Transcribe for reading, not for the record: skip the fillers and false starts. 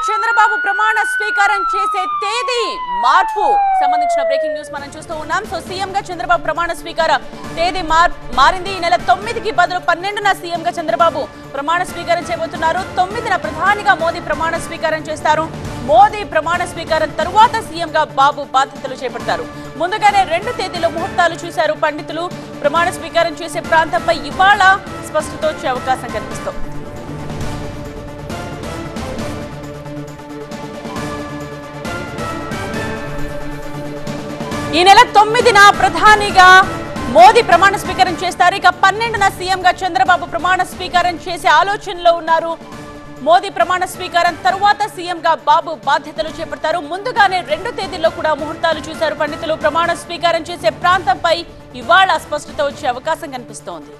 చంద్రబాబు ప్రమాణ స్వీకారం చేసే తేదీ మార్పు సంబంధించిన బ్రేకింగ్ న్యూస్ మనం చూస్తూ ఉన్నాం. సో సీఎం గా చంద్రబాబు ప్రమాణ స్వీకార తేదీ మారింది. ఈ నెల 9కి బదులు 12న సీఎం గా చంద్రబాబు ప్రమాణ స్వీకారం చేయబోతున్నారు. 9న ప్రధానిగా మోదీ ప్రమాణ స్వీకారం చేస్తారు. మోదీ ప్రమాణ స్వీకారం తరువాత సీఎం గా బాబు బాధ్యతలు చేపడతారు. ముందుగానే 2 తేదీలో ముహూర్తాలు చూశారు పండితులు. ప్రమాణ స్వీకారం చేసే ప్రాంతంపై ఇవాళ స్పష్టత వచ్చే అవకాశం కనిపిస్తోంది. ఈ నెల 9న ప్రధానిగా మోదీ ప్రమాణ స్వీకారం చేస్తారు. ఇక 12న సీఎంగా చంద్రబాబు ప్రమాణ స్వీకారం చేసే ఆలోచనలో ఉన్నారు. మోదీ ప్రమాణ స్వీకారం తరువాత సీఎంగా బాబు బాధ్యతలు చేపడతారు. ముందుగానే 2 తేదీల్లో కూడా ముహూర్తాలు చూశారు పండితులు. ప్రమాణ స్వీకారం చేసే ప్రాంతంపై ఇవాళ స్పష్టత వచ్చే అవకాశం కనిపిస్తోంది.